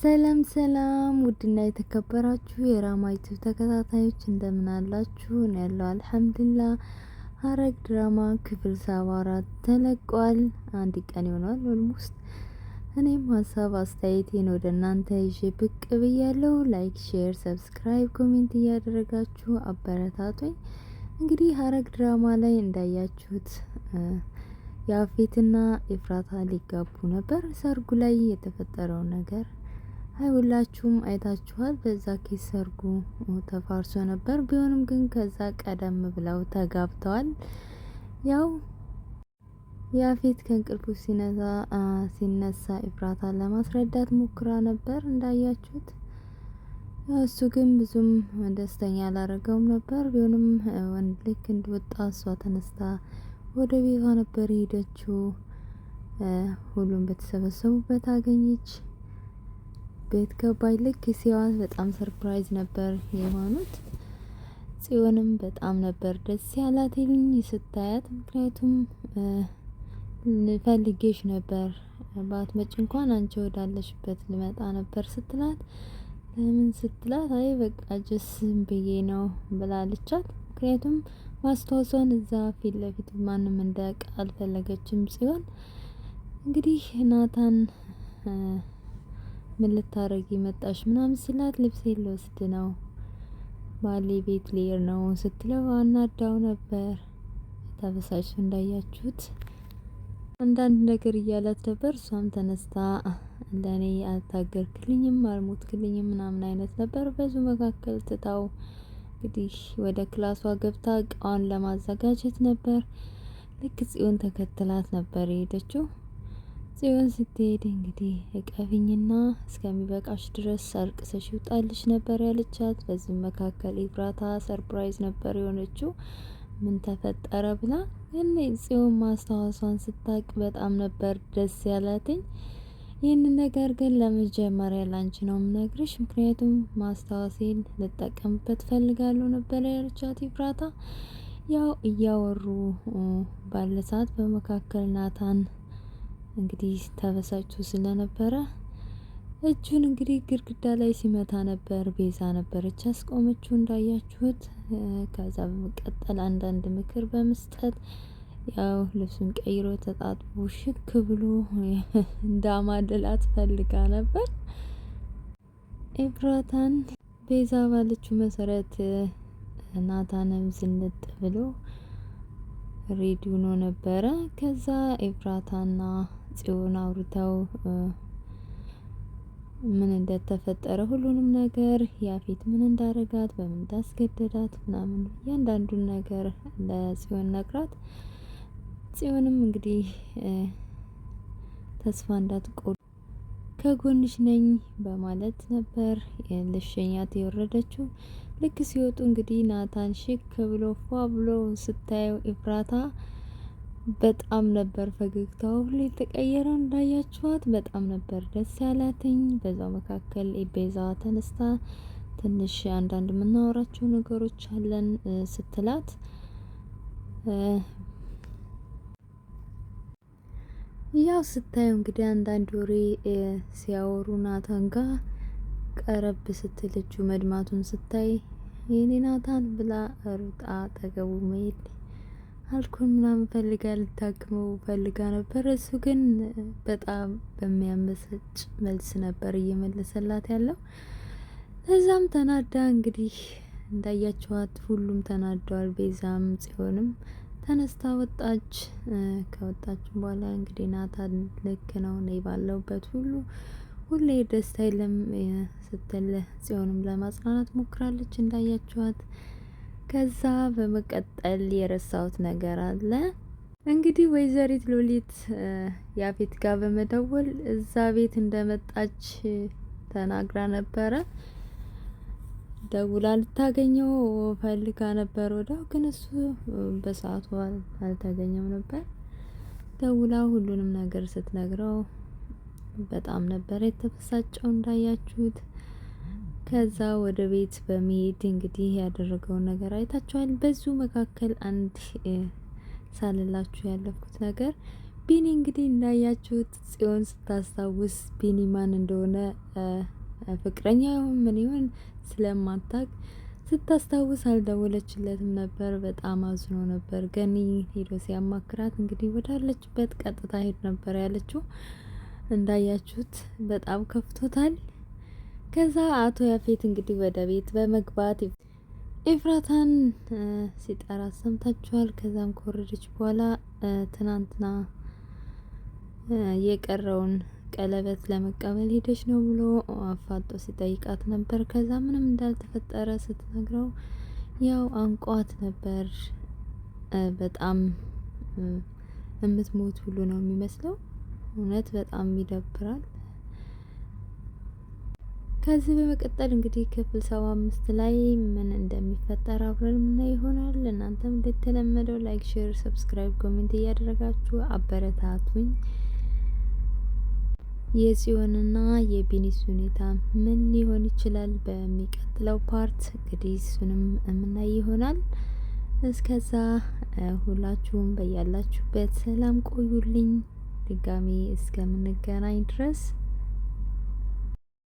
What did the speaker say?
ሰላም ሰላም ውድና የተከበራችሁ የራማይቱ ተከታታዮች እንደምን አላችሁ? ነው ያለው አልሐምዱሊላህ። ሐረግ ድራማ ክፍል 74 ተለቋል። አንድ ቀን ይሆናል ኦልሞስት። እኔም ሀሳብ አስተያየቴን ወደ እናንተ ይዤ ብቅ ብያለሁ። ላይክ፣ ሼር፣ ሰብስክራይብ፣ ኮሜንት እያደረጋችሁ አበረታቱኝ። እንግዲህ ሐረግ ድራማ ላይ እንዳያችሁት ያፌትና ኤፍራታ ሊጋቡ ነበር። ሰርጉ ላይ የተፈጠረው ነገር ሁላችሁም አይታችኋል። በዛ ኬስ ሰርጉ ተፋርሶ ነበር። ቢሆንም ግን ከዛ ቀደም ብለው ተጋብተዋል። ያው ያፌት ከእንቅልፉ ሲነሳ ኤፍራታን ለማስረዳት ሞክራ ነበር እንዳያችሁት። እሱ ግን ብዙም ደስተኛ አላረገውም ነበር። ቢሆንም ወንድ ልክ እንደወጣ እሷ ተነስታ ወደ ቤቷ ነበር ሄደችው። ሁሉም በተሰበሰቡበት አገኘች። ቤት ገባች። ልክ ሲያዋት በጣም ሰርፕራይዝ ነበር የሆኑት። ጽዮንም በጣም ነበር ደስ ያላት ስታያት። ምክንያቱም ፈልጌሽ ነበር፣ ባትመጪ እንኳን አንቺ ወዳለሽበት ልመጣ ነበር ስትላት፣ ለምን ስትላት አይ በቃ ጅስም ብዬ ነው ብላለቻት። ምክንያቱም ማስታወሷን እዛ ፊት ለፊት ማንም እንዳያውቅ አልፈለገችም። ጽዮን እንግዲህ ናታን ምን ልታረጊ መጣሽ ምናምን ሲላት፣ ልብሴን ልወስድ ነው ባሌ ቤት ልሄድ ነው ስትለው አናዳው ነበር። ተበሳጭ እንዳያችሁት አንዳንድ ነገር እያላት ነበር። እሷም ተነስታ ለኔ አልታገርክልኝም አልሞትክልኝም ምናምን አይነት ነበር። በዙ መካከል ትታው እንግዲህ ወደ ክላሷ ገብታ እቃዋን ለማዘጋጀት ነበር። ልክ ጽዮን ተከትላት ነበር የሄደችው። ጽዮን ስትሄድ እንግዲህ እቀፊኝና እስከሚበቃሽ ድረስ አልቅሰሽ ይውጣልሽ ነበር ያለቻት። በዚህ መካከል ኤፍራታ ሰርፕራይዝ ነበር የሆነችው። ምን ተፈጠረ ብላ እኔ ጽዮን ማስታወሷን ስታቅ በጣም ነበር ደስ ያላትኝ። ይህንን ነገር ግን ለመጀመሪያ ላንቺ ነው የምነግርሽ፣ ምክንያቱም ማስታወሴን ልጠቀምበት ፈልጋለሁ ነበር ያለቻት ኤፍራታ። ያው እያወሩ ባለ ሰዓት በመካከል ናታን እንግዲህ ተበሳጭቶ ስለነበረ እጁን እንግዲህ ግድግዳ ላይ ሲመታ ነበር። ቤዛ ነበረች አስቆመችው እንዳያችሁት። ከዛ በመቀጠል አንዳንድ ምክር በመስጠት ያው ልብሱን ቀይሮ ተጣጥቦ ሽክ ብሎ እንዳማደላት ፈልጋ ነበር ኤፍራታን። ቤዛ ባለችው መሰረት ናታንም ዝንጥ ብሎ ሬዲ ሆኖ ነበረ። ከዛ ኤፍራታና ጽዮን አውርተው ምን እንደተፈጠረ ሁሉንም ነገር ያፌት ምን እንዳረጋት በምን እንዳስገደዳት ምናምን እያንዳንዱን ነገር ለጽዮን ነግራት፣ ጽዮንም እንግዲህ ተስፋ እንዳትቆርጥ ከጎንሽ ነኝ በማለት ነበር ልሸኛት የወረደችው። ልክ ሲወጡ እንግዲህ ናታን ሽክ ብሎ ፏ ብሎ ስታየው ኤፍራታ በጣም ነበር ፈገግታው ሁሉ የተቀየረው እንዳያችኋት። በጣም ነበር ደስ ያላትኝ። በዛው መካከል ቤዛ ተነስታ ትንሽ አንዳንድ የምናወራቸው ነገሮች አለን ስትላት፣ ያው ስታየው እንግዲህ አንዳንድ ወሬ ሲያወሩ ናታን ጋር ቀረብ ስትል እጁ መድማቱን ስታይ የኔ ናታን ብላ ሩጣ አጠገቡ መሄድ አልኮል ምናምን ፈልጋ ልታክመው ፈልጋ ነበር። እሱ ግን በጣም በሚያመሰጭ መልስ ነበር እየመለሰላት ያለው። ለዛም ተናዳ እንግዲህ እንዳያችኋት ሁሉም ተናደዋል። ቤዛም ጽዮንም ተነስታ ወጣች። ከወጣች በኋላ እንግዲህ ናታን ልክ ነው እኔ ባለውበት ሁሌ ደስታ የለም ስትል ጽዮንም ለማጽናናት ሞክራለች እንዳያችኋት። ከዛ በመቀጠል የረሳሁት ነገር አለ። እንግዲህ ወይዘሪት ሎሊት ያፌት ጋር በመደወል እዛ ቤት እንደመጣች ተናግራ ነበረ። ደውላ ልታገኘው ፈልጋ ነበር ወዲያው፣ ግን እሱ በሰዓቱ አልተገኘም ነበር። ደውላ ሁሉንም ነገር ስትነግረው በጣም ነበር የተበሳጨው እንዳያችሁት። ከዛ ወደ ቤት በመሄድ እንግዲህ ያደረገውን ነገር አይታችኋል። በዙ መካከል አንድ ሳልላችሁ ያለፍኩት ነገር ቢኒ እንግዲህ እንዳያችሁት ጽዮን ስታስታውስ ቢኒ ማን እንደሆነ ፍቅረኛ ይሁን ምን ይሁን ስለማታቅ ስታስታውስ አልደወለችለትም ነበር። በጣም አዝኖ ነበር። ገኒ ሄዶ ሲያማክራት እንግዲህ ወዳለችበት ቀጥታ ሄድ ነበር ያለችው። እንዳያችሁት በጣም ከፍቶታል። ከዛ አቶ ያፌት እንግዲህ ወደ ቤት በመግባት ኤፍራታን ሲጠራ ሰምታችኋል። ከዛም ከወረደች በኋላ ትናንትና የቀረውን ቀለበት ለመቀበል ሄደች ነው ብሎ አፋጦ ሲጠይቃት ነበር። ከዛ ምንም እንዳልተፈጠረ ስትነግረው ያው አንቋት ነበር። በጣም እምትሞት ሁሉ ነው የሚመስለው። እውነት በጣም ይደብራል። ከዚህ በመቀጠል እንግዲህ ክፍል 75 ላይ ምን እንደሚፈጠር አብረን ምናይ ይሆናል። እናንተም እንደተለመደው ላይክ፣ ሼር፣ ሰብስክራይብ፣ ኮሜንት እያደረጋችሁ አበረታቱኝ። የጽዮንና የቢኒስ ሁኔታ ምን ሊሆን ይችላል በሚቀጥለው ፓርት እንግዲህ እሱንም የምናይ ይሆናል። እስከዛ ሁላችሁም በያላችሁበት ሰላም ቆዩልኝ። ድጋሚ እስከምንገናኝ ድረስ